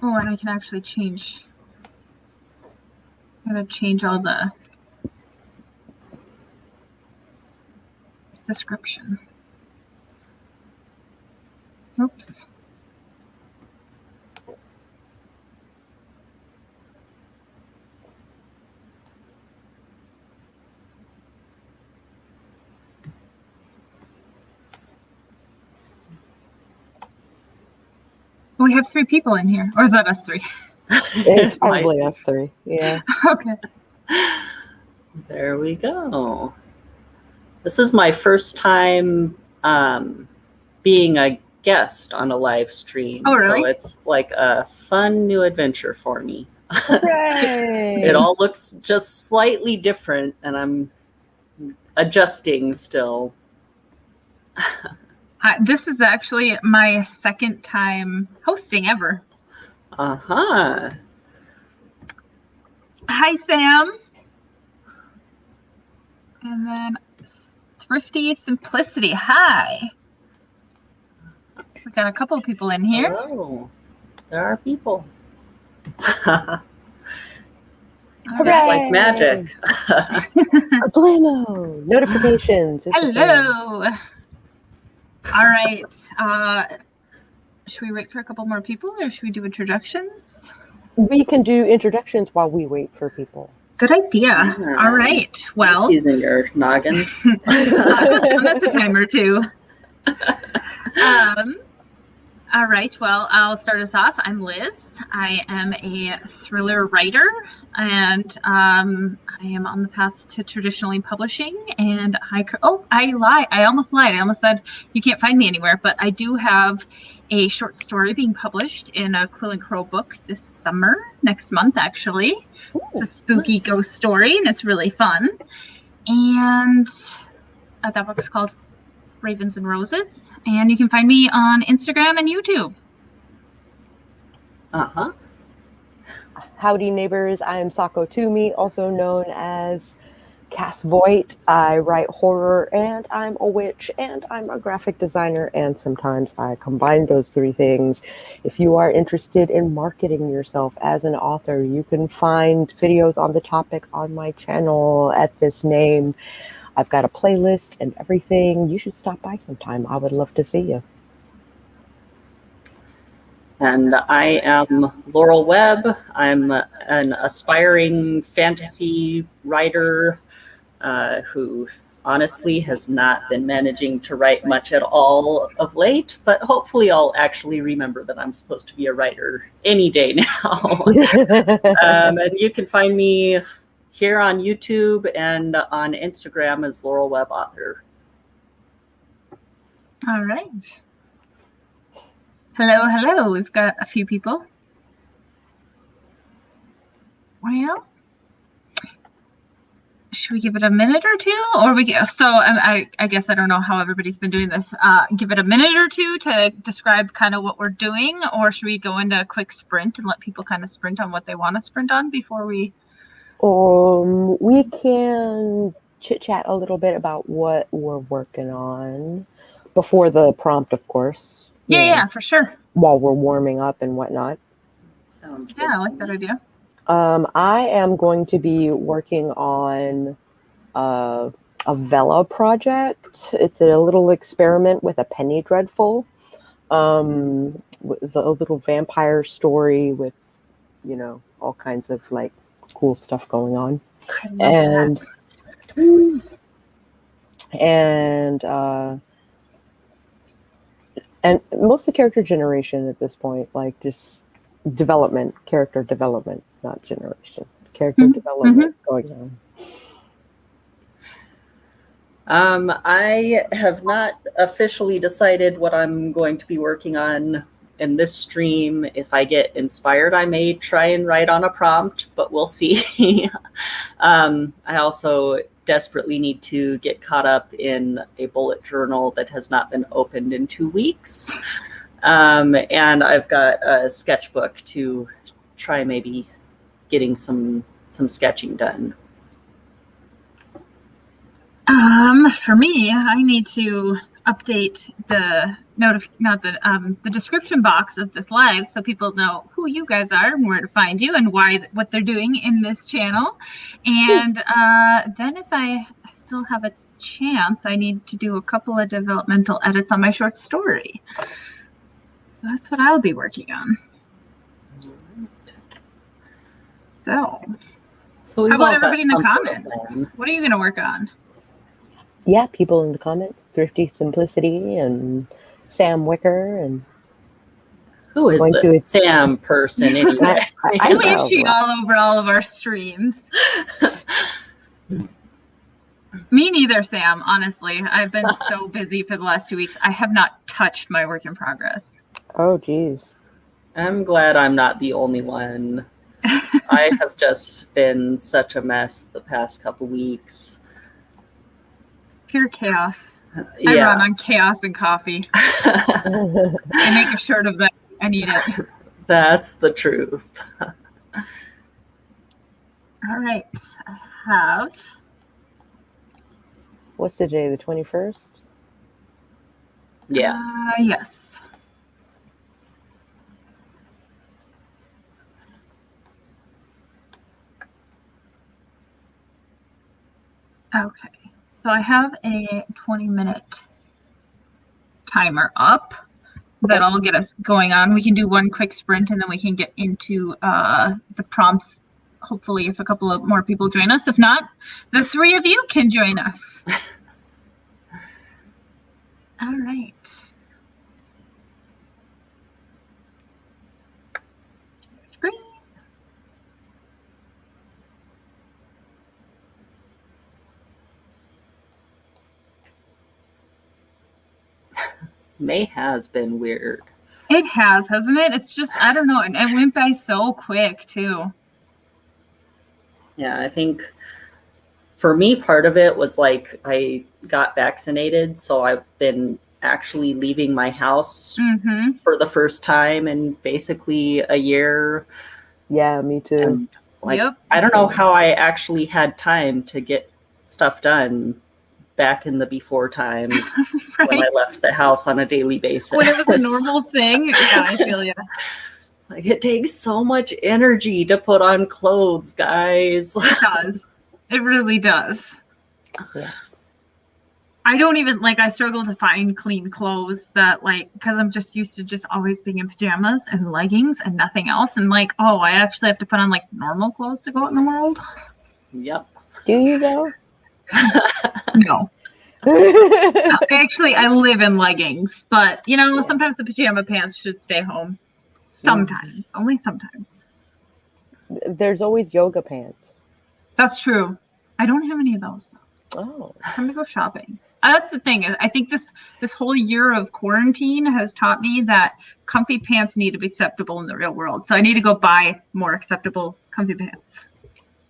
Oh, and I can actually change. I'm going to change all the description. Oops. We have 3 people in here. Or is that us 3? It's probably us 3. Yeah. Okay. There we go. This is my first time being a guest on a live stream. Oh, really? So it's like a fun new adventure for me. Hooray! It all looks just slightly different, and I'm adjusting still. This is actually my second time hosting ever. Uh-huh. Hi, Sam. And then Thrifty Simplicity. Hi. We got a couple of people in here. Hello. There are people. Hooray! It's like magic. Blamo! Notifications. Hello. All right. Should we wait for a couple more people, or should we do introductions? We can do introductions while we wait for people. Good idea. All right. Well, He's in your noggin. That's a time or two. All right. Well, I'll start us off. I'm Liz. I am a thriller writer, and I am on the path to traditionally publishing. And I lied. I almost lied. I almost said you can't find me anywhere, but I do have a short story being published in a Quill and Crow book this summer, next month, actually. Ooh, it's a spooky nice ghost story, and it's really fun. And that book's called Ravens and Roses, and you can find me on Instagram and YouTube. Uh-huh. Howdy, neighbors. I am Sako Tumi, also known as Cass Voight. I write horror, and I'm a witch, and I'm a graphic designer, and sometimes I combine those 3 things. If you are interested in marketing yourself as an author, you can find videos on the topic on my channel at this name. I've got a playlist and everything. You should stop by sometime. I would love to see you. And I am Laurel Webb. I'm an aspiring fantasy writer who honestly has not been managing to write much at all of late, but hopefully I'll actually remember that I'm supposed to be a writer any day now. And you can find me here on YouTube and on Instagram as Laurel Webb Author. All right. Hello. We've got a few people. Well, should we give it a minute or two, or I guess I don't know how everybody's been doing this. Give it a minute or two to describe kind of what we're doing, or should we go into a quick sprint and let people kind of sprint on what they want to sprint on before we? We can chit-chat a little bit about what we're working on before the prompt, of course. Yeah, for sure. While we're warming up and whatnot. Sounds good. Yeah, I like that idea. I am going to be working on a Vela project. It's a little experiment with a penny dreadful. With a little vampire story with, all kinds of like cool stuff going on. And mostly character generation at this point, like just character development, not generation. Character development going on. I have not officially decided what I'm going to be working on in this stream. If I get inspired, I may try and write on a prompt, but we'll see. I also desperately need to get caught up in a bullet journal that has not been opened in 2 weeks. And I've got a sketchbook to try maybe getting some sketching done. For me, I need to update the the description box of this live so people know who you guys are and where to find you and what they're doing in this channel. And then if I still have a chance, I need to do a couple of developmental edits on my short story. So that's what I'll be working on. So how about everybody in the comments? What are you going to work on? Yeah, people in the comments, Thrifty Simplicity and Sam Wicker. And who is this Sam person anyway? Who is she all over all of our streams? Me neither, Sam, honestly. I've been so busy for the last 2 weeks. I have not touched my work in progress. Oh, geez. I'm glad I'm not the only one. I have just been such a mess the past couple weeks. Pure chaos. I run on chaos and coffee. I make a shirt of that. I need it. That's the truth. All right. I have. What's the day? The 21st? Yeah. Yes. Okay. So I have a 20-minute timer up that'll get us going on. We can do one quick sprint and then we can get into the prompts, hopefully, if a couple of more people join us. If not, the three of you can join us. All right. Screen. May has been weird. It has, hasn't it? It's just, I don't know. And it went by so quick, too. Yeah, I think for me, part of it was like I got vaccinated. So I've been actually leaving my house for the first time in basically a year. Yeah, me too. And I don't know how I actually had time to get stuff done back in the before times right. when I left the house on a daily basis. When it was a normal thing. Yeah, I feel you. Like, it takes so much energy to put on clothes, guys. It does. It really does. Yeah. I don't even, I struggle to find clean clothes that, because I'm just used to just always being in pajamas and leggings and nothing else. And, I actually have to put on, normal clothes to go out in the world. Yep. Do you, though? No. Actually, I live in leggings, but sometimes the pajama pants should stay home. Sometimes, only sometimes. There's always yoga pants. That's true. I don't have any of those. Oh, Time to go shopping. That's the thing. I think this whole year of quarantine has taught me that comfy pants need to be acceptable in the real world. So I need to go buy more acceptable comfy pants.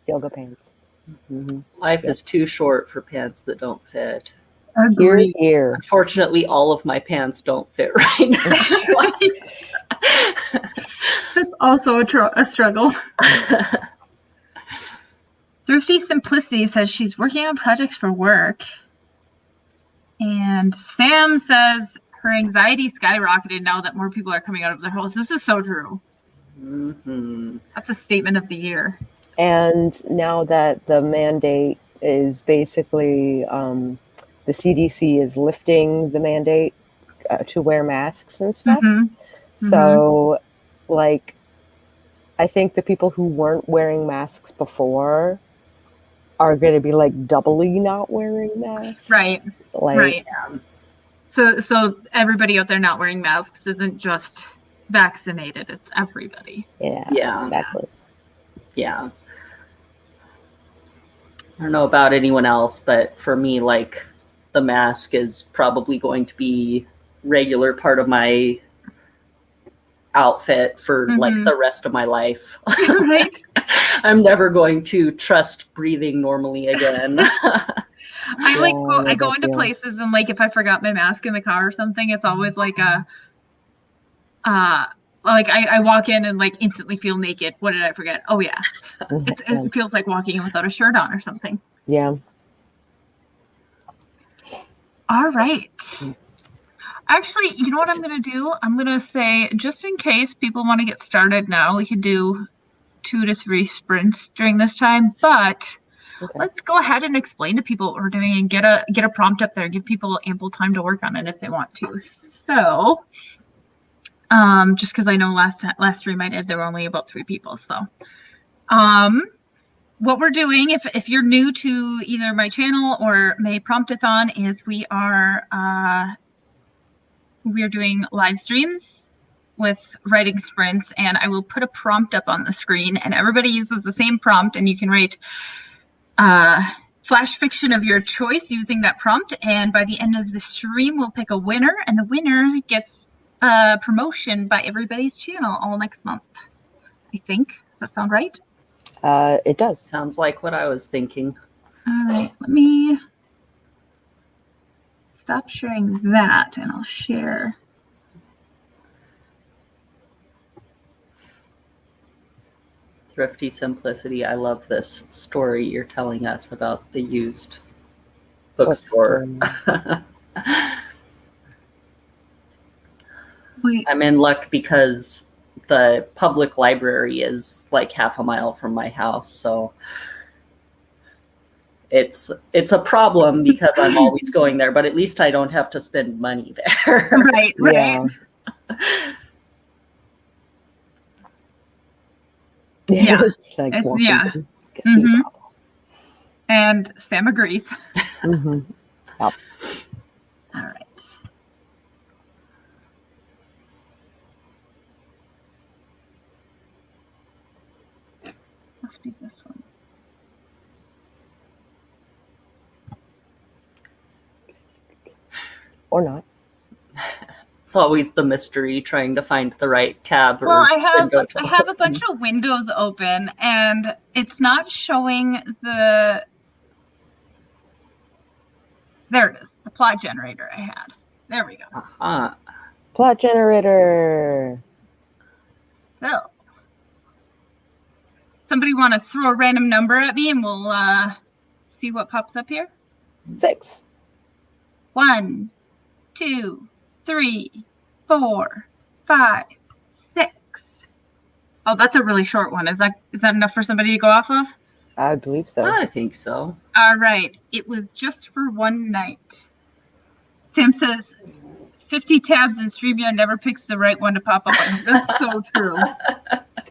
Yoga pants. Mm-hmm. Life is too short for pants that don't fit. Agreed. Here. Unfortunately, all of my pants don't fit right now. That's also a struggle. Thrifty Simplicity says she's working on projects for work. And Sam says her anxiety skyrocketed now that more people are coming out of their house. This is so true. Mm-hmm. That's a statement of the year. And now that the mandate is basically, the CDC is lifting the mandate to wear masks and stuff. Mm-hmm. So, I think the people who weren't wearing masks before are going to be doubly not wearing masks. Right. Right. Yeah. So everybody out there not wearing masks isn't just vaccinated. It's everybody. Yeah. Exactly. Yeah. I don't know about anyone else, but for me, the mask is probably going to be regular part of my outfit for the rest of my life. Right. I'm never going to trust breathing normally again. I go into places and if I forgot my mask in the car or something, it's always I walk in and instantly feel naked. What did I forget? Oh yeah. It feels like walking in without a shirt on or something. Yeah. All right. Actually, you know what I'm going to do? I'm going to say, just in case people want to get started now, we could do 2 to 3 sprints during this time. But let's go ahead and explain to people what we're doing and get a prompt up there, give people ample time to work on it if they want to. So, just because I know last stream I did, there were only about 3 people. So, what we're doing, if you're new to either my channel or my Promptathon, is we are doing live streams with writing sprints, and I will put a prompt up on the screen, and everybody uses the same prompt, and you can write flash fiction of your choice using that prompt, and by the end of the stream, we'll pick a winner, and the winner gets a promotion by everybody's channel all next month, I think. Does that sound right? It does. Sounds like what I was thinking. All right, let me stop sharing that, and I'll share. Thrifty Simplicity. I love this story you're telling us about the used bookstore. Wait. I'm in luck because the public library is like half a mile from my house, so it's a problem because I'm always going there, but at least I don't have to spend money there. Right. Yeah. Yeah. Like yeah. Mm-hmm. And Sam agrees. Mm-hmm. Yep. All right. Must be this one. Or not. It's always the mystery trying to find the right tab. Well, I have a bunch of windows open, and it's not showing the. There it is, the plot generator I had. There we go. Plot generator. So, somebody want to throw a random number at me, and we'll see what pops up here? 6. 1, 2, 3, 4, 5, 6. Oh, that's a really short one. Is that enough for somebody to go off of? I believe so. I think so. All right. It was just for one night. Sam says 50 tabs and StreamYard never picks the right one to pop up on. That's so true.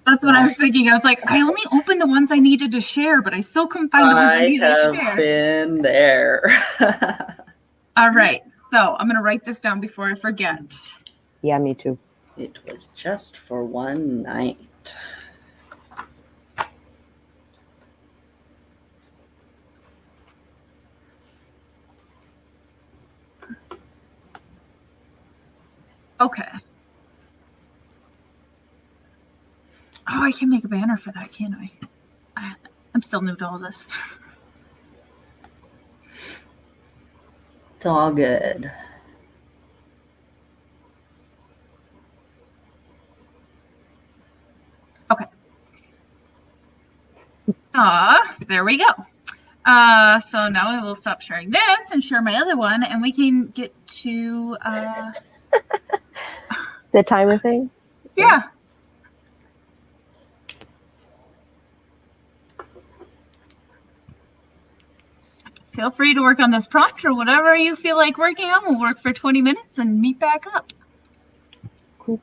That's what I was thinking. I was like, I only opened the ones I needed to share, but I still couldn't find the ones I needed to share. I have been there. All right. So I'm going to write this down before I forget. Yeah, me too. It was just for one night. Okay. Oh, I can make a banner for that, can't I? I'm still new to all this. It's all good. Okay. There we go. So now I will stop sharing this and share my other one, and we can get to the timer thing? Yeah. Feel free to work on this prompt or whatever you feel like working on. We'll work for 20 minutes and meet back up. Cool.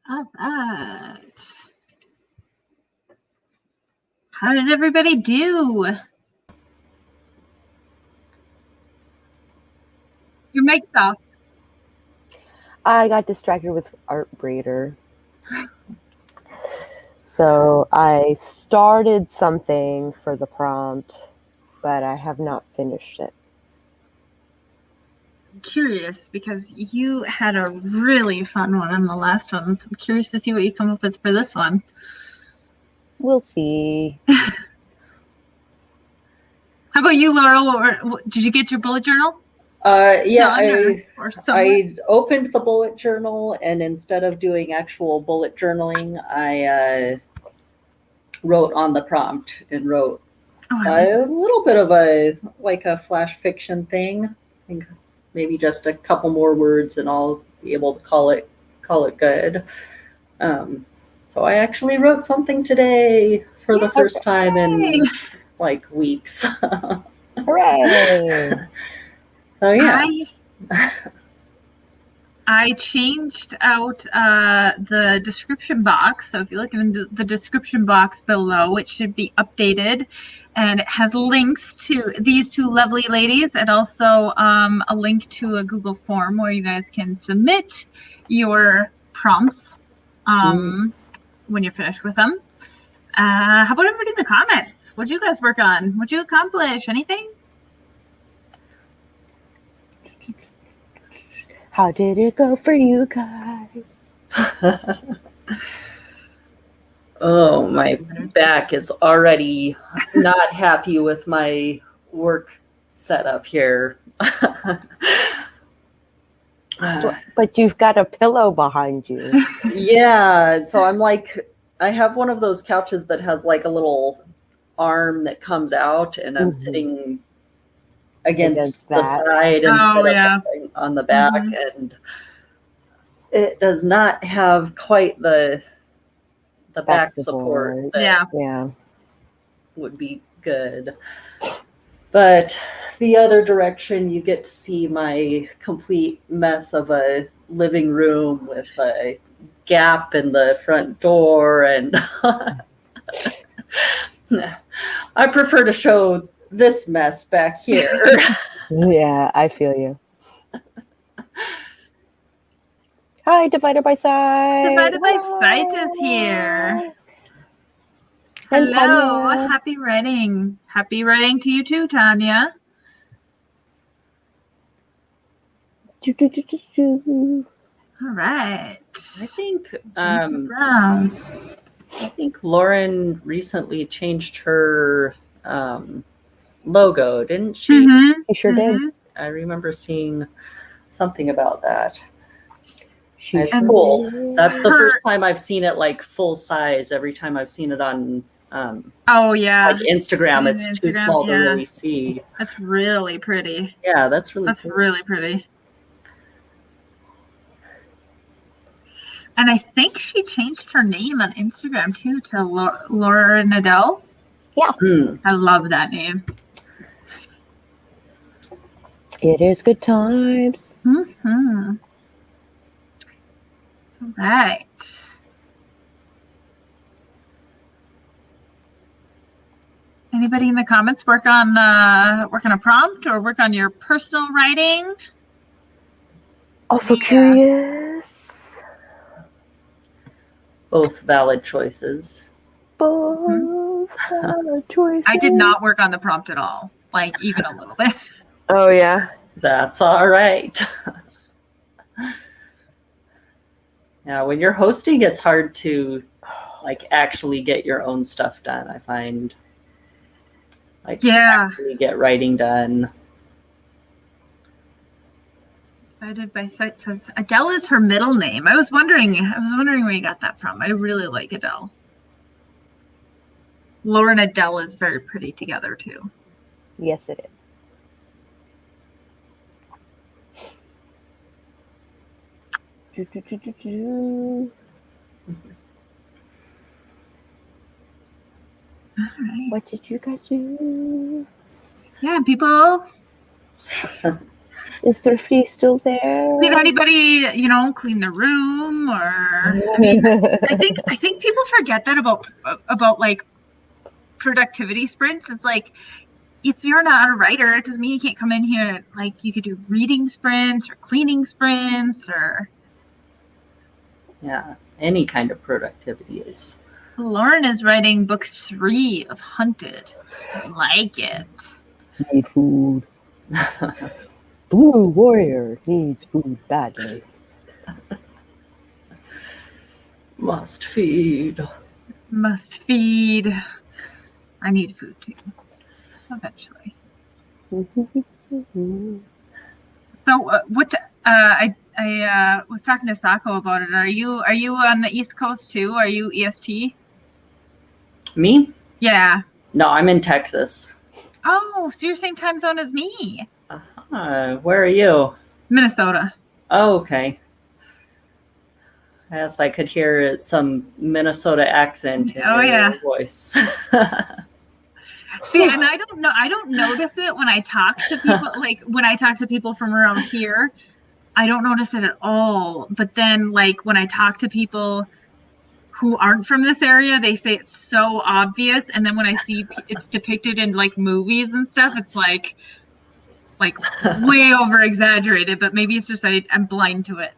All right. How did everybody do? Your mic's off. I got distracted with Art Breeder. So I started something for the prompt, but I have not finished it. I'm curious because you had a really fun one on the last one. So I'm curious to see what you come up with for this one. We'll see. How about you, Laurel? Did you get your bullet journal? Yeah, I I opened the bullet journal, and instead of doing actual bullet journaling, I wrote on the prompt and wrote a little bit of a flash fiction thing. I think maybe just a couple more words, and I'll be able to call it good. So I actually wrote something today for the first time in like weeks. Hooray! So yeah. I changed out the description box. So if you look in the description box below, it should be updated. And it has links to these two lovely ladies and also a link to a Google form where you guys can submit your prompts when you're finished with them. How about everybody in the comments? What'd you guys work on? What'd you accomplish? Anything? How did it go for you guys? Oh, my back is already not happy with my work setup here. But you've got a pillow behind you. Yeah, so I'm like, I have one of those couches that has like a little arm that comes out, and I'm sitting against the side instead of on the back, and it does not have quite the back support that would be good. But the other direction, you get to see my complete mess of a living room with a gap in the front door, and I prefer to show this mess back here. Yeah, I feel you. Hi, Divided by Sight. Divided by Sight is here. And hello, Tanya. happy writing. Happy writing to you too, Tanya. All right. I think Lauren recently changed her logo, didn't she? She sure did. I remember seeing something about that. She's cool. That's the first time I've seen it like full size. Every time I've seen it on like Instagram, it's too small to really see. That's really pretty. Yeah, that's really pretty. And I think she changed her name on Instagram too to Laura Nadell. Yeah. I love that name. It is good times. All right. Anybody in the comments work on a prompt or work on your personal writing? Also curious. Both valid choices. Both valid choices. I did not work on the prompt at all, like even a little bit. Oh yeah. That's all right. Now, when you're hosting, it's hard to like actually get your own stuff done. I find actually get writing done. Divided by Sight says Adele is her middle name. I was wondering where you got that from. I really like Adele. Laura and Adele is very pretty together too. Yes, it is. All right. What did you guys do? Yeah, people. Is Thrifty still there? Did anybody, clean the room? Or I mean, I think people forget that about like productivity sprints. Is like, if you're not a writer, it doesn't mean you can't come in here. Like, you could do reading sprints or cleaning sprints or. Yeah, any kind of productivity is. Lauren is writing book 3 of Hunted. I like it. Need food. Blue Warrior needs food badly. Must feed. Must feed. I need food too, eventually. So what? I was talking to Sako about it. Are you on the East Coast too? Are you EST? Me? Yeah. No, I'm in Texas. Oh, so you're same time zone as me. Where are you? Minnesota. Oh, okay. Yes, I could hear some Minnesota accent in your voice. See, and I don't notice it when I talk to people. Like, when I talk to people from around here, I don't notice it at all. But then, like, when I talk to people who aren't from this area, they say it's so obvious. And then when I see it's depicted in like movies and stuff, it's like way over exaggerated. But maybe it's just I'm blind to it.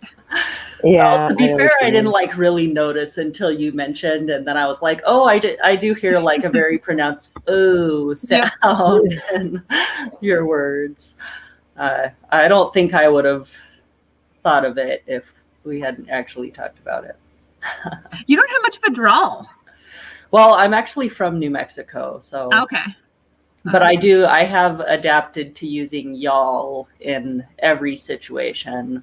Yeah. Well, to be fair, I didn't like really notice until you mentioned, and then I was like, oh, I do hear like a very pronounced "oh" sound in your words. I don't think I would have thought of it if we hadn't actually talked about it. You don't have much of a drawl. Well, I'm actually from New Mexico, so okay. But I have adapted to using y'all in every situation.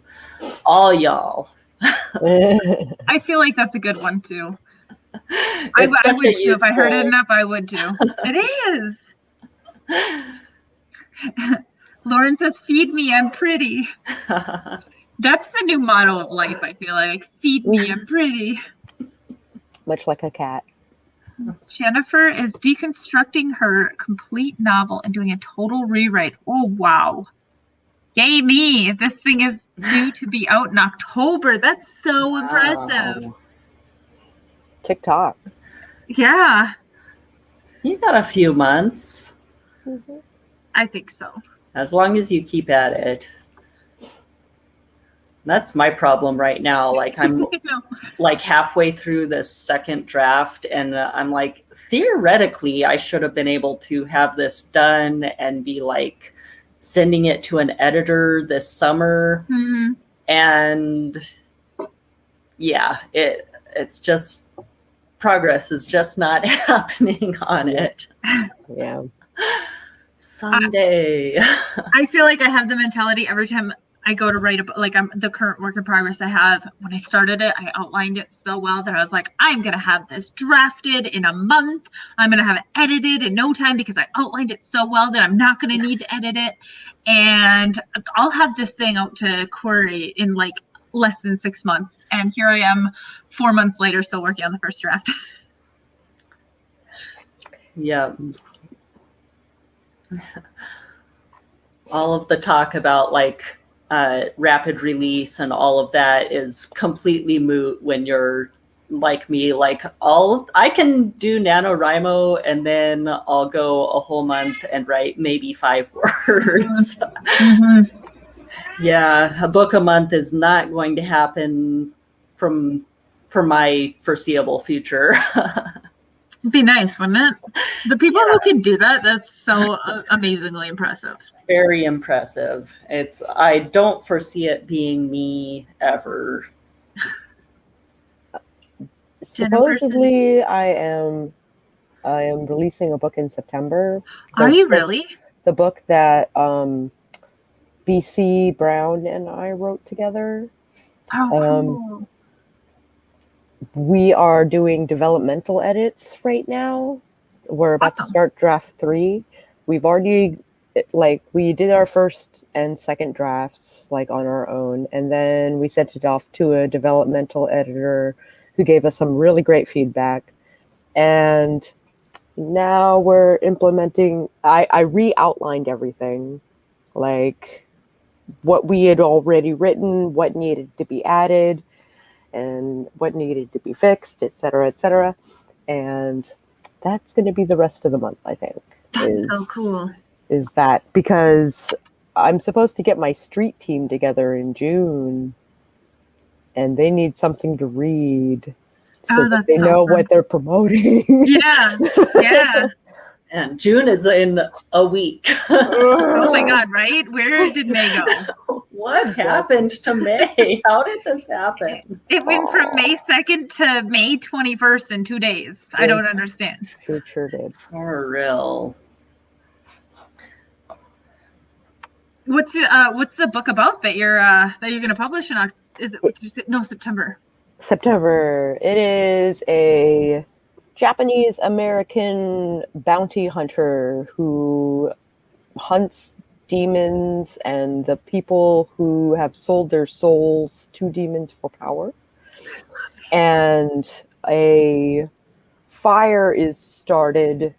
All y'all. I feel like that's a good one too. I would too. If I heard it enough, I would too. It is. Lauren says, "Feed me, I'm pretty." That's the new motto of life, I feel like. Feed me, I'm pretty. Much like a cat. Jennifer is deconstructing her complete novel and doing a total rewrite. Oh, wow. Yay me. This thing is due to be out in October. That's so impressive. TikTok. Yeah. You got a few months. Mm-hmm. I think so. As long as you keep at it. That's my problem right now. Like, I'm like halfway through this second draft, and I'm like, theoretically, I should have been able to have this done and be like sending it to an editor this summer. Mm-hmm. And yeah, it's just progress is just not happening on it. Yeah. Someday. I feel like I have the mentality every time I go to write like I'm the current work in progress I have. When I started it, I outlined it so well that I was like, I'm going to have this drafted in a month. I'm going to have it edited in no time because I outlined it so well that I'm not going to need to edit it. And I'll have this thing out to query in like less than 6 months. And here I am 4 months later, still working on the first draft. Yeah. All of the talk about like rapid release and all of that is completely moot when you're like me. Like, I can do NaNoWriMo and then I'll go a whole month and write maybe 5 words. Mm-hmm. Yeah, a book a month is not going to happen for my foreseeable future. It'd be nice, wouldn't it? The people who can do that, that's so amazingly impressive. Very impressive. I don't foresee it being me ever. Supposedly, I am releasing a book in September. Are you really? The book that BC Brown and I wrote together. Oh, cool. We are doing developmental edits right now. We're about to start draft 3. We've already we did our first and second drafts like on our own, and then we sent it off to a developmental editor who gave us some really great feedback. And now we're implementing. I re-outlined everything, like what we had already written, what needed to be added, and what needed to be fixed, et cetera, and that's going to be the rest of the month, I think. That's so cool. Is that because I'm supposed to get my street team together in June, and they need something to read so that they know what they're promoting. Yeah, yeah. And June is in a week. Oh my God, right? Where did May go? What happened to May? How did this happen? It went from May 2nd to May 21st in 2 days. I don't understand. It sure did. For real. What's the book about that you're going to publish in? September? September. It is a Japanese American bounty hunter who hunts demons and the people who have sold their souls to demons for power. And a fire is started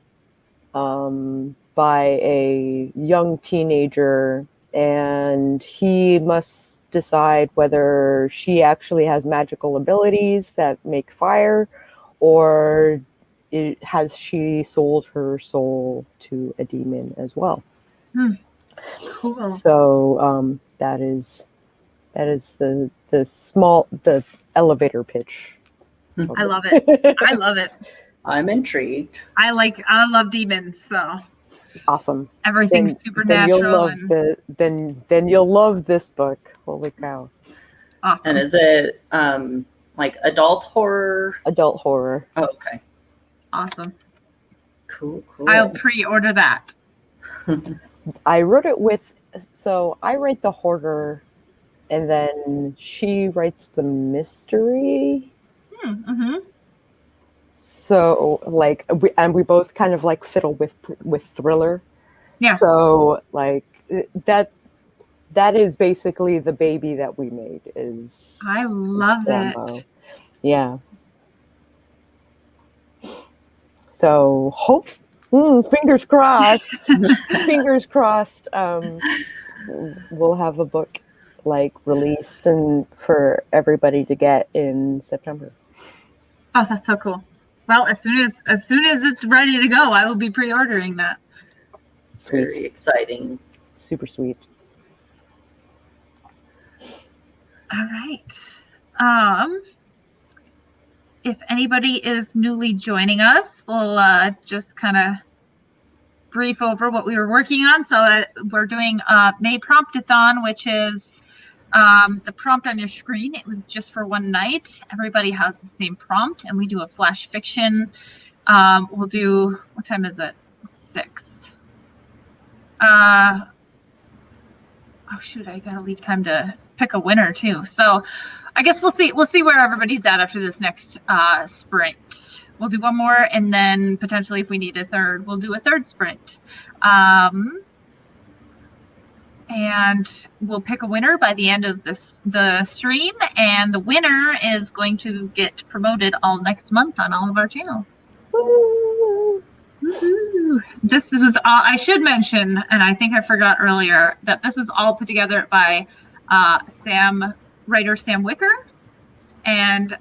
by a young teenager, and he must decide whether she actually has magical abilities that make fire, or has she sold her soul to a demon as well. Cool. So that is the elevator pitch. I love it. I love it. I'm intrigued. I love demons, so awesome. Everything's supernatural. Then you'll love this book. Holy cow! Awesome. And is it like adult horror? Adult horror. Oh, okay. Awesome. Cool. I'll pre-order that. I wrote it I write the horror, and then she writes the mystery. Mm-hmm. So we both kind of like fiddle with thriller. Yeah. So like that is basically the baby that we made. I love it. Yeah. So fingers crossed. Fingers crossed. We'll have a book like released and for everybody to get in September. Oh, that's so cool. Well, as soon as it's ready to go, I will be pre-ordering that. Sweet. Very exciting. Super sweet. All right. If anybody is newly joining us, we'll just kind of brief over what we were working on. So we're doing May Promptathon, which is the prompt on your screen. It was just for one night. Everybody has the same prompt, and we do a flash fiction. We'll do, what time is it? It's 6. Oh shoot, I gotta leave time to pick a winner too. So I guess we'll see where everybody's at after this next sprint. We'll do one more, and then potentially if we need a third, we'll do a third sprint. And we'll pick a winner by the end of the stream, and the winner is going to get promoted all next month on all of our channels. Woo! Woo-hoo. This was all, I should mention, and I think I forgot earlier, that this was all put together by writer Sam Wicker, and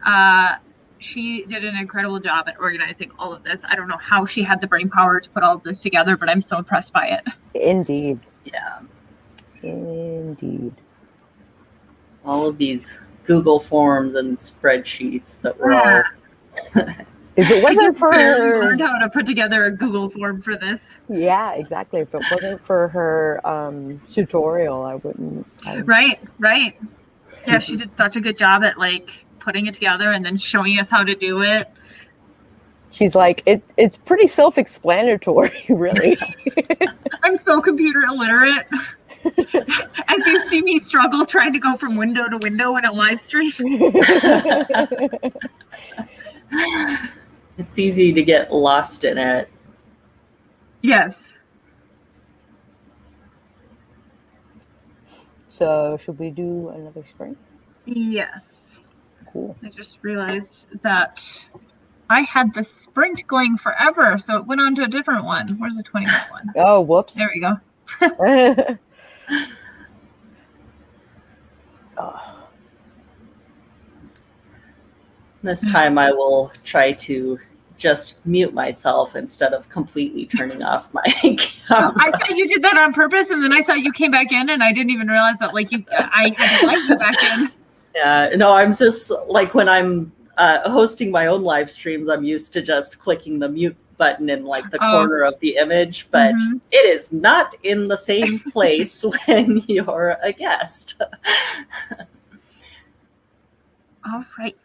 she did an incredible job at organizing all of this. I don't know how she had the brain power to put all of this together, but I'm so impressed by it. Indeed. Yeah. Indeed. All of these Google forms and spreadsheets that were all. If it wasn't for her, learned how to put together a Google form for this. Yeah, exactly. If it wasn't for her tutorial, I wouldn't. Right. Yeah, she did such a good job at like putting it together and then showing us how to do it. She's like, it's pretty self-explanatory, really. I'm so computer illiterate. As you see me struggle trying to go from window to window in a live stream. It's easy to get lost in it. Yes. So should we do another sprint? Yes. Cool. I just realized that I had the sprint going forever, so it went on to a different one. Where's the 20-minute one? Oh, whoops. There we go. Oh, This time I will try to just mute myself instead of completely turning off my camera. I thought you did that on purpose, and then I saw you came back in, and I didn't even realize that I had to let you back in. Yeah, no, I'm just like when I'm hosting my own live streams, I'm used to just clicking the mute button in like the corner of the image, but it is not in the same place when you're a guest. All right.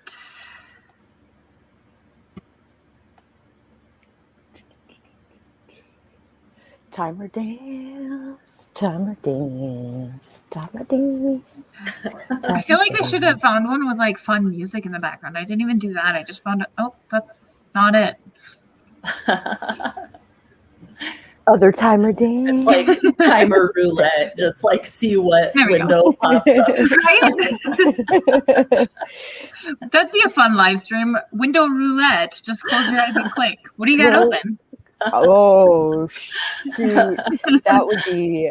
timer dance, timer dance, timer dance. I feel like I should have found one with like fun music in the background. I didn't even do that. I just found it. Oh, that's not it. Other timer dance. It's like timer roulette, just like see what window pops up. Right? That'd be a fun live stream. Window roulette. Just close your eyes and click. What do you got open? Oh, shoot. That would be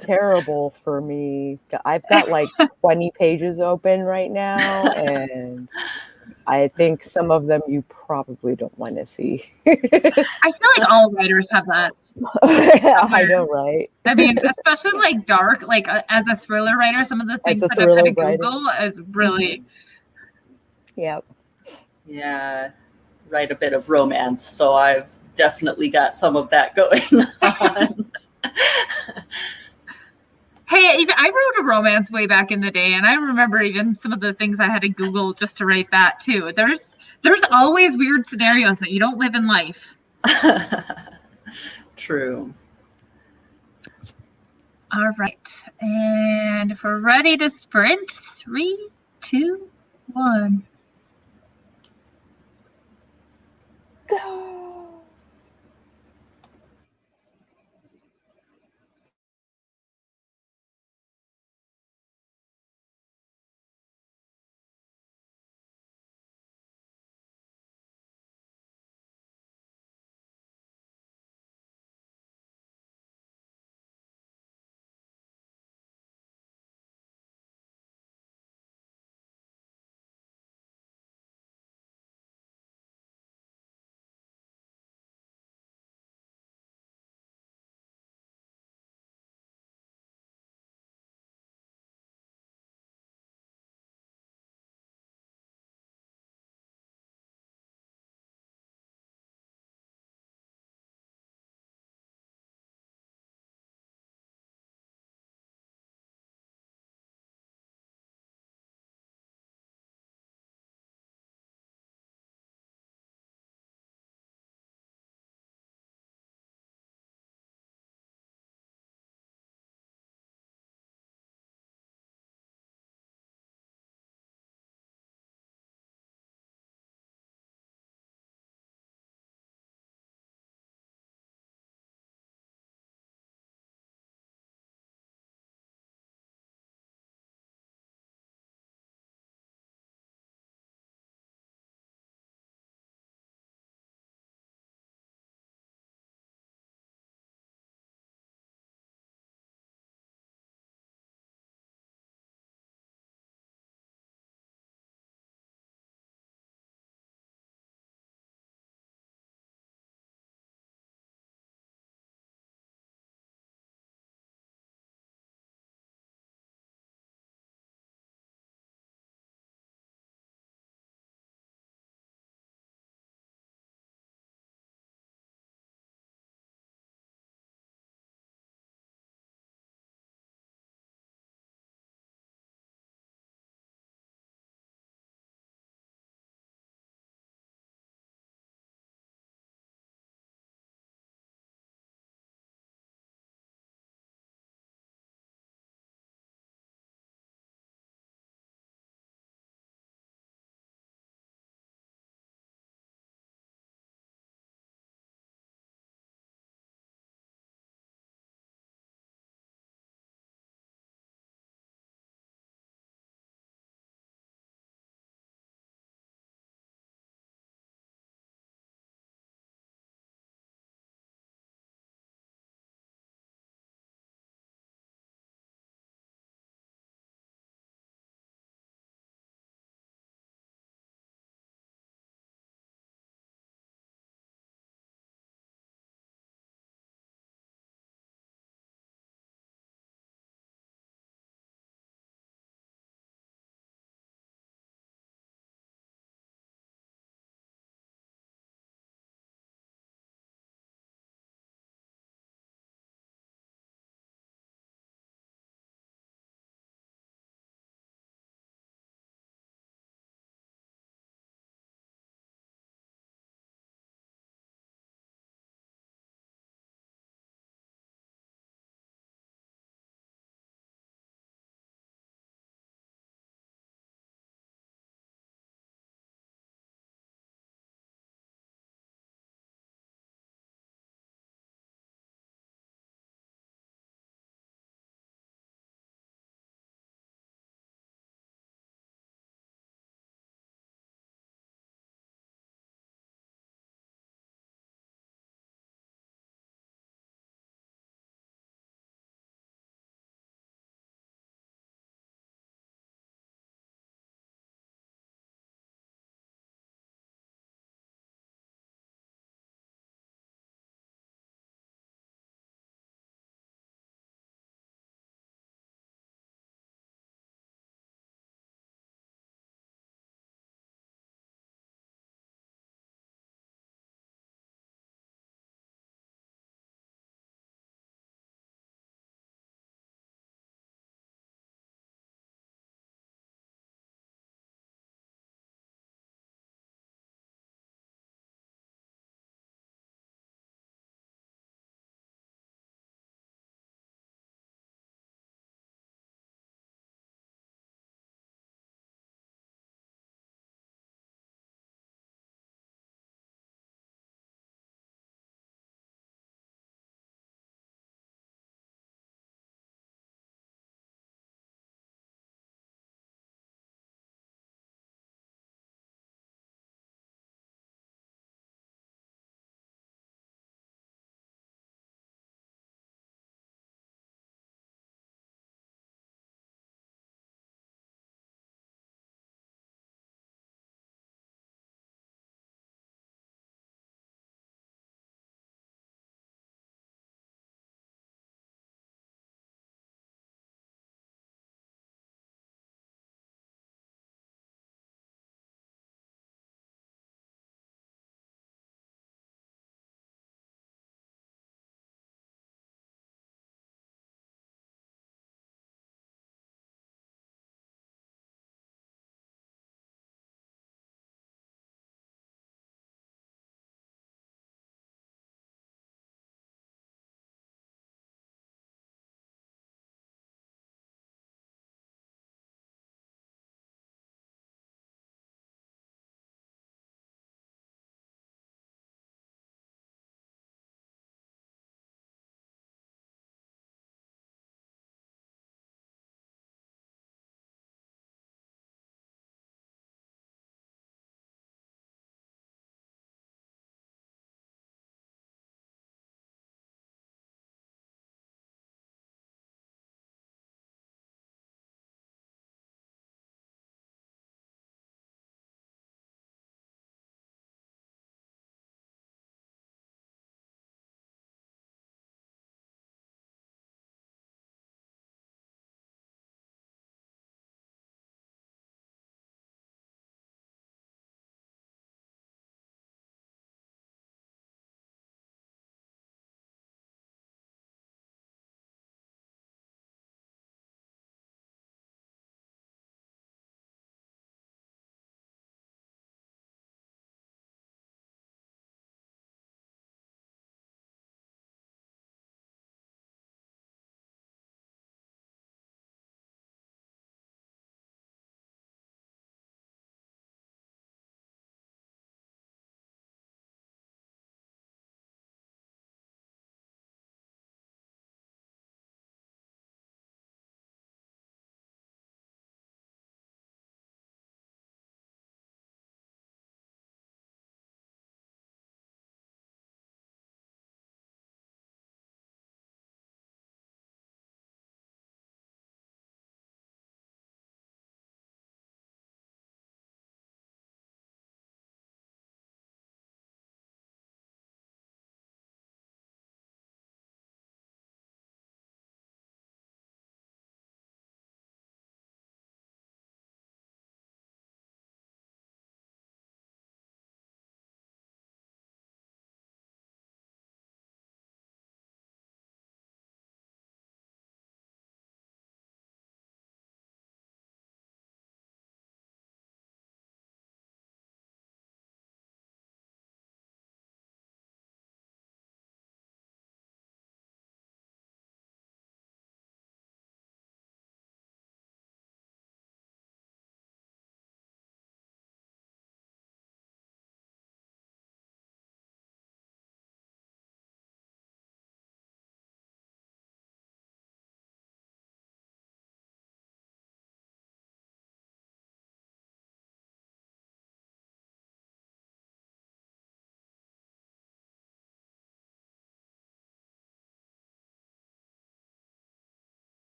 terrible for me. I've got like 20 pages open right now, and I think some of them you probably don't want to see. I feel like all writers have that. I know, right? I mean, especially like dark, like as a thriller writer, some of the things that I've had to Google is really. Yep. Yeah. Write a bit of romance, so I've definitely got some of that going on. Hey, I wrote a romance way back in the day, and I remember even some of the things I had to Google just to write that too. There's always weird scenarios that you don't live in life. True. All right, and if we're ready to sprint, 3, 2, 1. Go.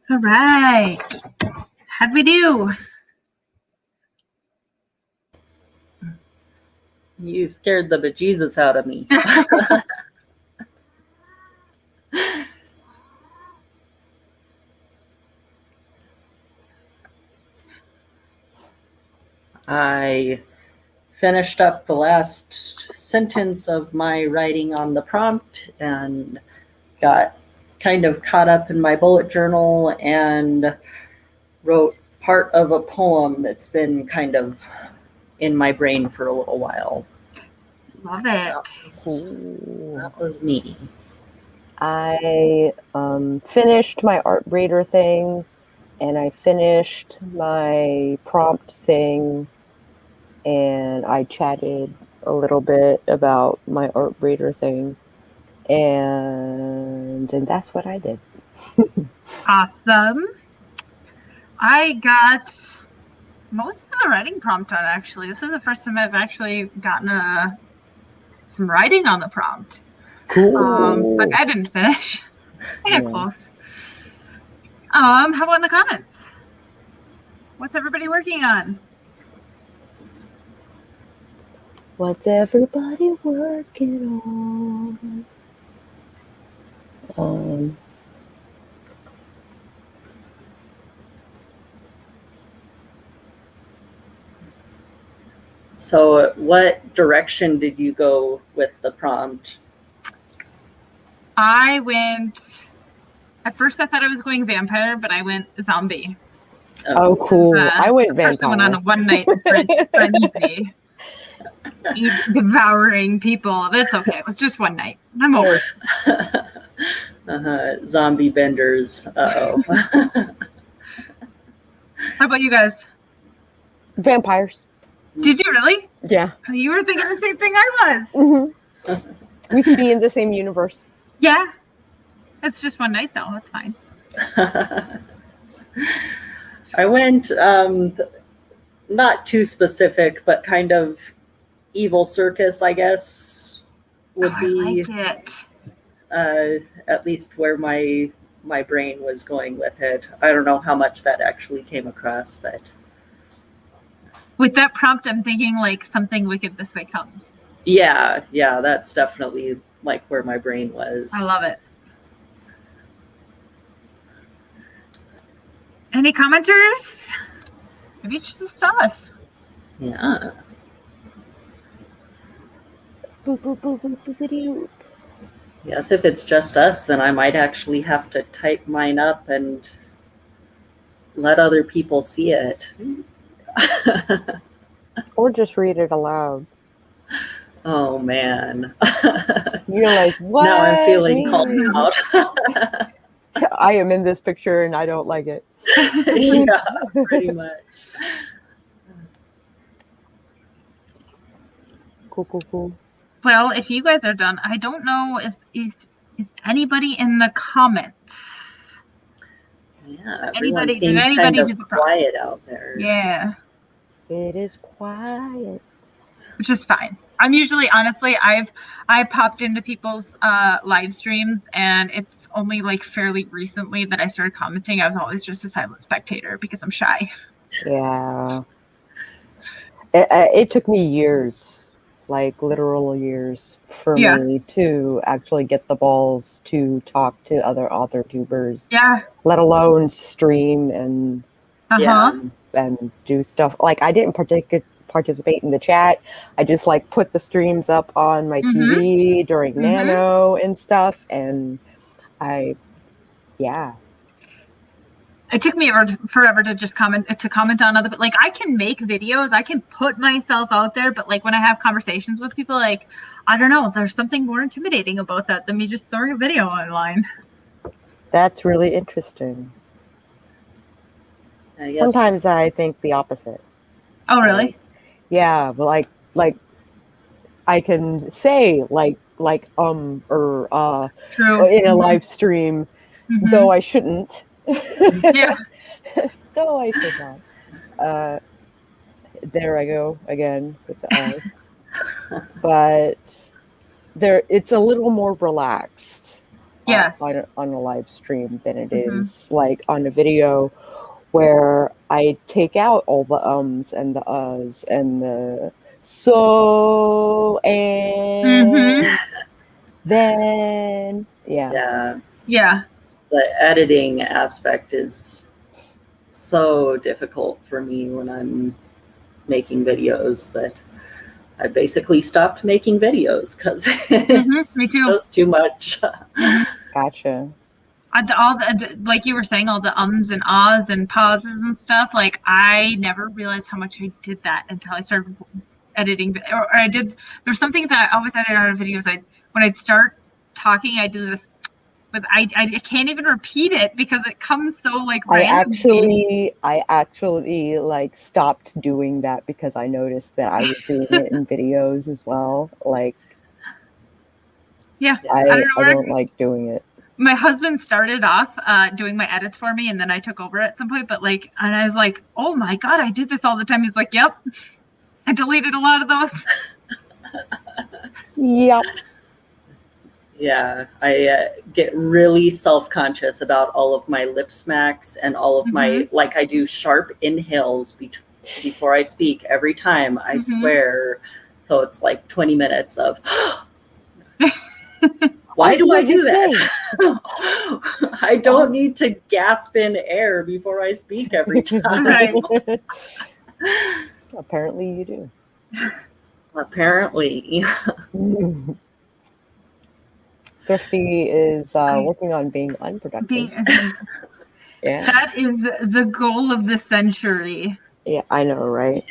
All right. How'd we do? You scared the bejesus out of me. I finished up the last sentence of my writing on the prompt and got kind of caught up in my bullet journal and wrote part of a poem that's been kind of in my brain for a little while. Love it. That was me. I finished my art raider thing, and I finished my prompt thing, and I chatted a little bit about my art raider thing, and that's what I did. Awesome. I got most of the writing prompt done, actually. This is the first time I've actually gotten some writing on the prompt. Cool. But I didn't finish. I got close. How about in the comments? What's everybody working on? What's everybody working on? So what direction did you go with the prompt? I went, at first I thought I was going vampire, but I went zombie. Oh, cool. I went vampire. First went on a one-night frenzy. Devouring people. That's okay. It was just one night. I'm over it. Zombie benders. Uh-oh. How about you guys? Vampires. Did you really? Yeah. You were thinking the same thing I was. Mm-hmm. We can be in the same universe. Yeah. It's just one night, though. That's fine. I went not too specific, but kind of evil circus, I guess, would be I like it. At least where my brain was going with it. I don't know how much that actually came across, but with that prompt, I'm thinking like something wicked this way comes. Yeah, that's definitely like where my brain was. I love it. Any commenters? Maybe it's just us. Yeah. Yes, if it's just us, then I might actually have to type mine up and let other people see it. Or just read it aloud. Oh, man. You're like, what? Now I'm feeling called out. I am in this picture and I don't like it. Yeah, pretty much. Cool. Well, if you guys are done, I don't know, is anybody in the comments? Yeah, everyone seems kind of quiet out there. Yeah. It is quiet. Which is fine. I'm usually, honestly, I popped into people's live streams, and it's only like fairly recently that I started commenting. I was always just a silent spectator because I'm shy. Yeah. It took me years, like literal years, for me to actually get the balls to talk to other author tubers. Yeah. Let alone stream and and do stuff. Like I didn't participate in the chat. I just like put the streams up on my TV during Nano and stuff, and it took me forever to just comment on other, but like I can make videos, I can put myself out there, but like when I have conversations with people, like I don't know, there's something more intimidating about that than me just throwing a video online. That's really interesting. Sometimes I think the opposite. Oh, really? Yeah, but like I can say like or True. in a live stream, though I shouldn't. Yeah. Though I should not. There I go again with the eyes. But it's a little more relaxed. Yes. on a live stream than it Mhm. is like on a video where I take out all the ums and the uhs and the so and then Yeah. Yeah. The editing aspect is so difficult for me when I'm making videos that I basically stopped making videos because it's Me too. just too much. Gotcha. All the, like you were saying, all the ums and ahs and pauses and stuff. Like I never realized how much I did that until I started editing. Or I did. There's something that I always edit out of videos. When I'd start talking, I do this. But I can't even repeat it because it comes so like randomly. I actually like stopped doing that because I noticed that I was doing it in videos as well. Like, Yeah, I don't like doing it. My husband started off doing my edits for me, and then I took over at some point. But like, and I was like, "Oh my god, I do this all the time." He's like, "Yep, I deleted a lot of those." Yep. Yeah, I get really self-conscious about all of my lip smacks and all of my, like I do sharp inhales before I speak every time, I swear. So it's like 20 minutes of, why do I do that? I don't need to gasp in air before I speak every time. Apparently you do. Apparently. Thrifty is working on being unproductive. Yeah. That is the goal of the century. Yeah, I know, right?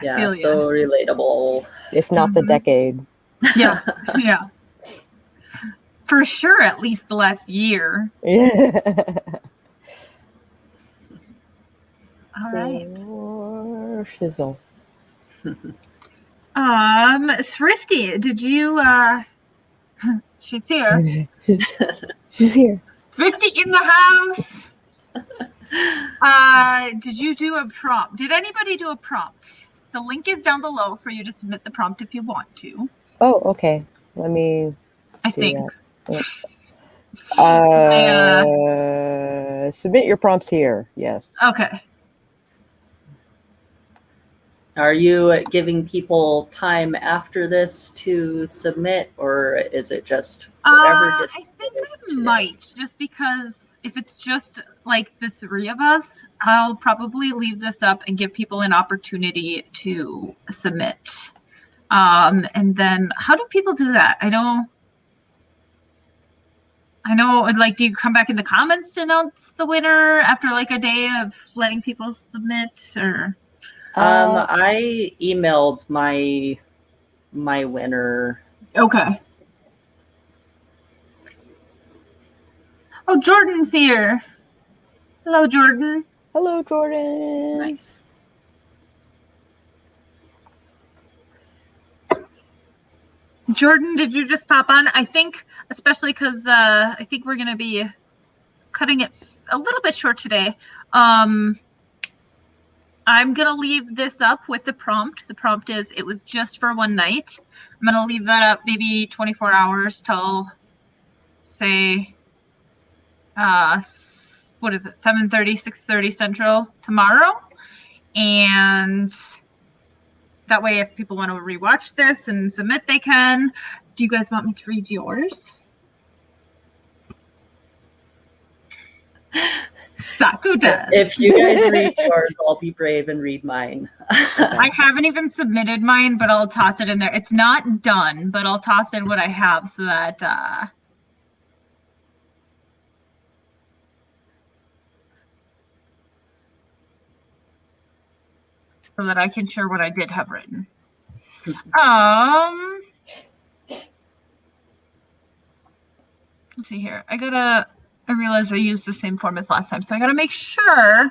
Yeah, so relatable. If not the decade. Yeah, yeah. For sure, at least the last year. Yeah. All right. Shizzle. Thrifty, did you she's here. She's here. Thrifty in the house. Did you do a prompt? Did anybody do a prompt? The link is down below for you to submit the prompt if you want to. Oh, okay. Let me think. Submit your prompts here. Yes. Okay. Are you giving people time after this to submit, or is it just whatever gets I think I might, just because if it's just like the three of us, I'll probably leave this up and give people an opportunity to submit. And then how do people do that? I know, like, do you come back in the comments to announce the winner after like a day of letting people submit, or? I emailed my winner. Okay. Oh, Jordan's here. Hello, Jordan. Hello, Jordan. Nice. Jordan, did you just pop on? I think, especially because I think we're going to be cutting it a little bit short today. I'm going to leave this up with the prompt. The prompt is, it was just for one night. I'm going to leave that up maybe 24 hours till, say, what is it, 7:30, 6:30 Central tomorrow. And that way, if people want to rewatch this and submit, they can. Do you guys want me to read yours? Sako does. If you guys read yours, I'll be brave and read mine. I haven't even submitted mine, but I'll toss it in there. It's not done, but I'll toss in what I have so that I can share what I did have written. Let's see here. I realized I used the same form as last time, so I gotta make sure.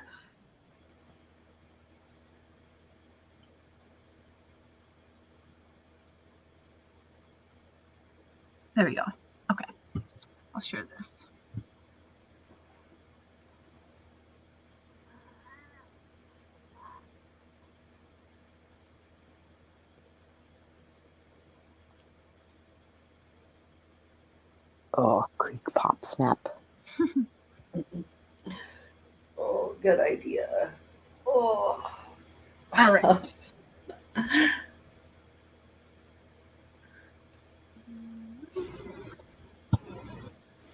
There we go. Okay. I'll share this. Oh, creak, pop, snap. Oh, good idea. Oh. All right.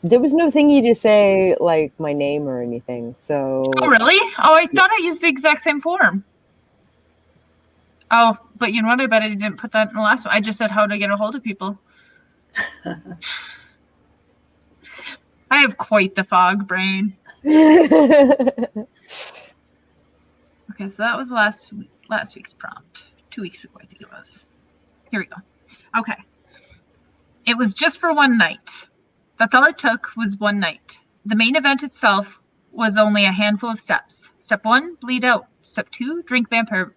There was no thingy to say, like, my name or anything, so... Oh, really? Oh, I thought I used the exact same form. Oh, but you know what? I bet I didn't put that in the last one. I just said how to get a hold of people. I have quite the fog brain. Okay, so that was last week's prompt. 2 weeks ago, I think it was. Here we go. Okay. It was just for one night. That's all it took was one night. The main event itself was only a handful of steps. Step 1, bleed out. Step 2, drink vampire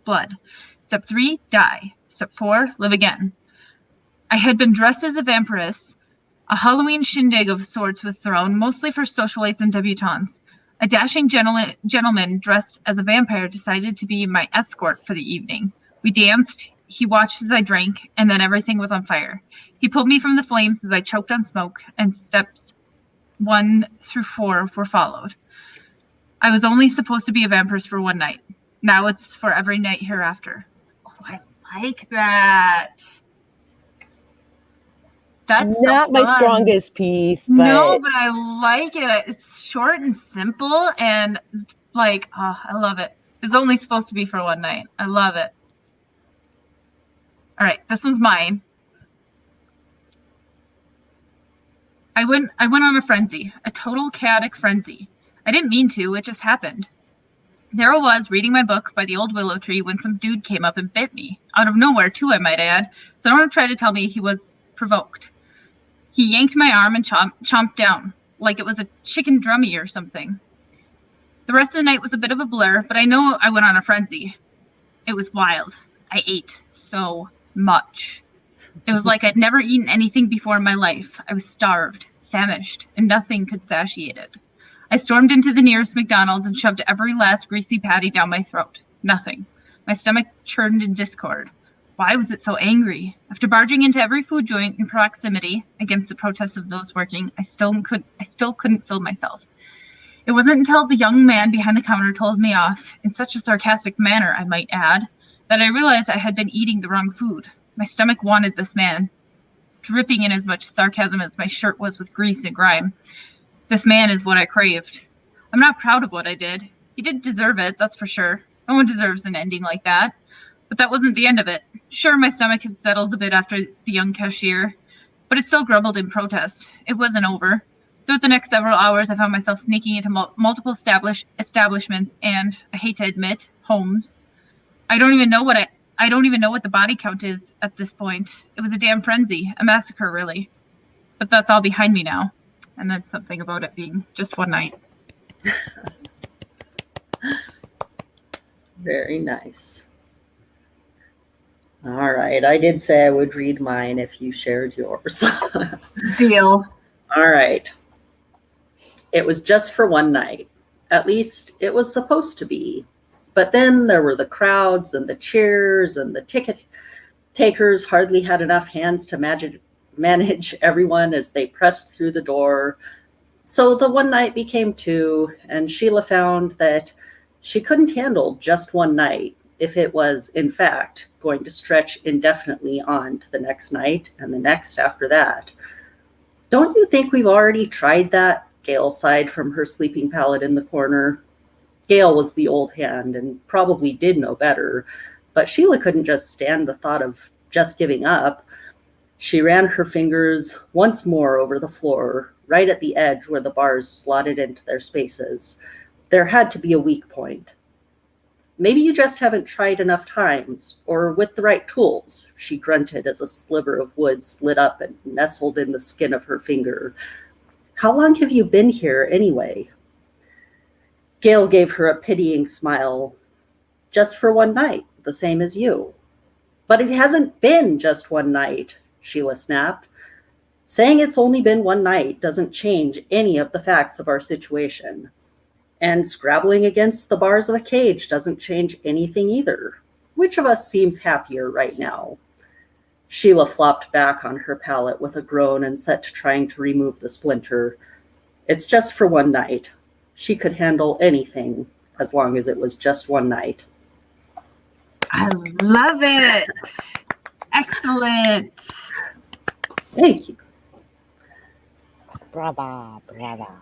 blood. Step 3, die. Step 4, live again. I had been dressed as a vampiress. A Halloween shindig of sorts was thrown, mostly for socialites and debutantes. A dashing gentleman dressed as a vampire decided to be my escort for the evening. We danced, he watched as I drank, and then everything was on fire. He pulled me from the flames as I choked on smoke, and steps 1 through 4 were followed. I was only supposed to be a vampire for one night. Now it's for every night hereafter. Oh, I like that. That's not so my fun. strongest piece, but... No, but I like it. It's short and simple, and like, oh, I love it. It's only supposed to be for one night. I love it. All right, this one's mine. I went on a frenzy, a total chaotic frenzy. I didn't mean to, it just happened. There I was, reading my book by the old willow tree when some dude came up and bit me. Out of nowhere, too, I might add. Someone tried to tell me he was provoked. He yanked my arm and chomped down, like it was a chicken drummy or something. The rest of the night was a bit of a blur, but I know I went on a frenzy. It was wild. I ate so much. It was like I'd never eaten anything before in my life. I was starved, famished, and nothing could satiate it. I stormed into the nearest McDonald's and shoved every last greasy patty down my throat. Nothing. My stomach churned in discord. Why was it so angry? After barging into every food joint in proximity, against the protests of those working, I still couldn't fill myself. It wasn't until the young man behind the counter told me off, in such a sarcastic manner, I might add, that I realized I had been eating the wrong food. My stomach wanted this man, dripping in as much sarcasm as my shirt was with grease and grime. This man is what I craved. I'm not proud of what I did. He didn't deserve it, that's for sure. No one deserves an ending like that. But that wasn't the end of it. Sure, my stomach had settled a bit after the young cashier, but it still grumbled in protest. It wasn't over. Throughout the next several hours, I found myself sneaking into multiple establishments and, I hate to admit, homes. I don't even know what the body count is at this point. It was a damn frenzy, a massacre, really. But that's all behind me now. And then something about it being just one night. Very nice. All right. I did say I would read mine if you shared yours. Deal. All right. It was just for one night. At least it was supposed to be. But then there were the crowds and the cheers, and the ticket takers hardly had enough hands to manage everyone as they pressed through the door. So the one night became 2, and Sheila found that she couldn't handle just one night if it was, in fact, going to stretch indefinitely on to the next night and the next after that. Don't you think we've already tried that? Gail sighed from her sleeping pallet in the corner. Gail was the old hand and probably did know better, but Sheila couldn't just stand the thought of just giving up. She ran her fingers once more over the floor, right at the edge where the bars slotted into their spaces. There had to be a weak point. Maybe you just haven't tried enough times, or with the right tools, she grunted as a sliver of wood slid up and nestled in the skin of her finger. How long have you been here anyway? Gail gave her a pitying smile. Just for one night, the same as you. But it hasn't been just one night, Sheila snapped. Saying it's only been one night doesn't change any of the facts of our situation. And scrabbling against the bars of a cage doesn't change anything either. Which of us seems happier right now? Sheila flopped back on her pallet with a groan and set to trying to remove the splinter. It's just for one night. She could handle anything as long as it was just one night. I love it. Excellent. Thank you. Brava, brava.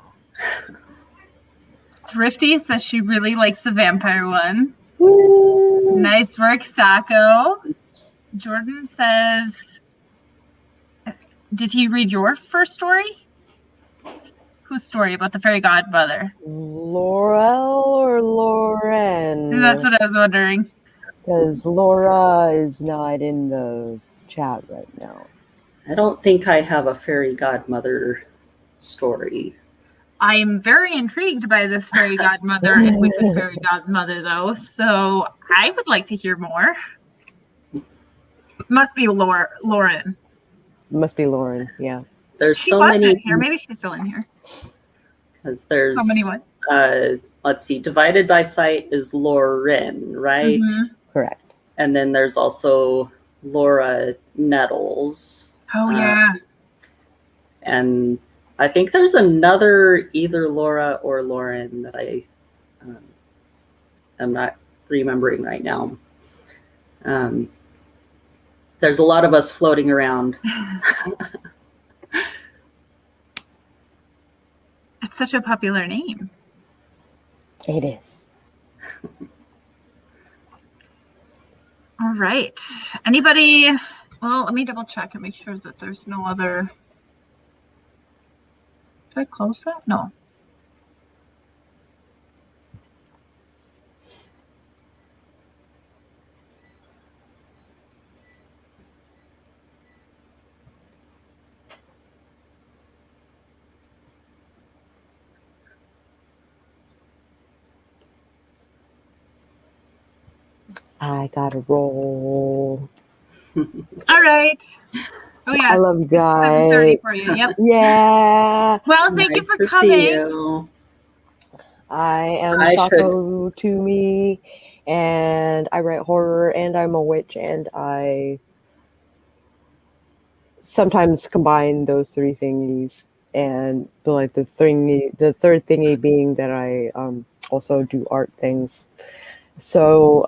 Thrifty says she really likes the vampire one. Woo. Nice work, Sako. Jordan says, did he read your first story? Whose story? About the fairy godmother? Laurel or Lauren? That's what I was wondering. Because Laura is not in the chat right now. I don't think I have a fairy godmother story. I'm very intrigued by this fairy godmother and wicked fairy godmother, though. So I would like to hear more. Must be Lauren. Must be Lauren, yeah. There's She so was many in here. Maybe she's still in here. Because there's So many what? Let's see, divided by sight is Lauren, right? Mhm. Correct. And then there's also Laura Nettles. Oh, yeah. And I think there's another either Laura or Lauren that I am not remembering right now. There's a lot of us floating around. It's such a popular name. It is. All right. Anybody? Well, let me double check and make sure that there's no other. Did I close that? No. I gotta roll. All right. Oh, yeah. I love you guys. 7:30 for you. Yep. Yeah. Well, thank you Nice for to coming. see you. I am I Sako Tumi, and I write horror, and I'm a witch, and I sometimes combine those three thingies, and the third thingy being that I also do art things. So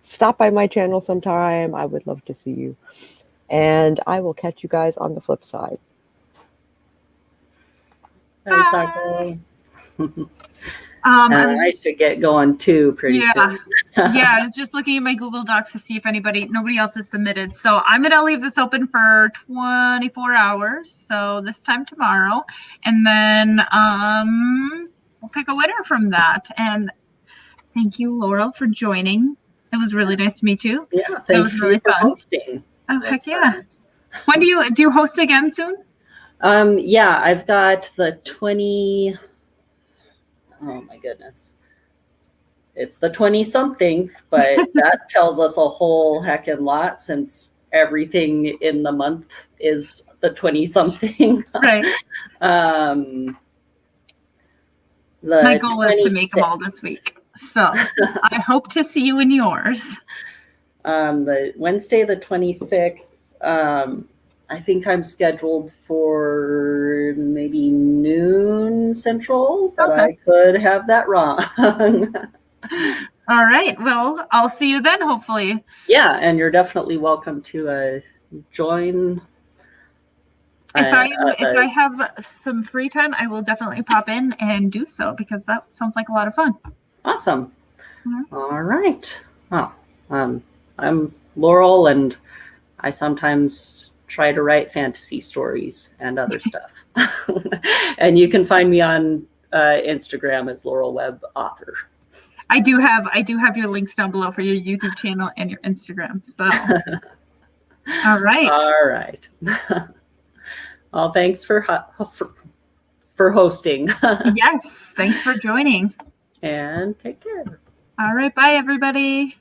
stop by my channel sometime. I would love to see you, and I will catch you guys on the flip side. Hi, Sako. I And was I should get going too pretty soon. yeah, I was just looking at my Google Docs to see if nobody else has submitted. So I'm going to leave this open for 24 hours. So this time tomorrow. And then we'll pick a winner from that. And thank you, Laurel, for joining. It was really nice to meet you. Yeah, That thank was you really for fun. hosting. Oh, That's heck yeah. fun. When do you host again soon? Yeah, I've got the 20. Oh my goodness. It's the 20-something, but that tells us a whole heckin' lot since everything in the month is the 20-something. Right. My goal is to make them all this week. So I hope to see you in yours. The Wednesday, the 26th, I think I'm scheduled for maybe noon Central, but Okay. I could have that wrong. All right. Well, I'll see you then, hopefully. Yeah, and you're definitely welcome to join. If I have some free time, I will definitely pop in and do so because that sounds like a lot of fun. Awesome. Mhm. All right. Well, I'm Laurel, and I sometimes try to write fantasy stories and other stuff. And you can find me on Instagram as Laurel Webb author. I do have your links down below for your YouTube channel and your Instagram. So, all right. All right. Well, thanks for hosting. Yes. Thanks for joining. And take care. All right. Bye, everybody.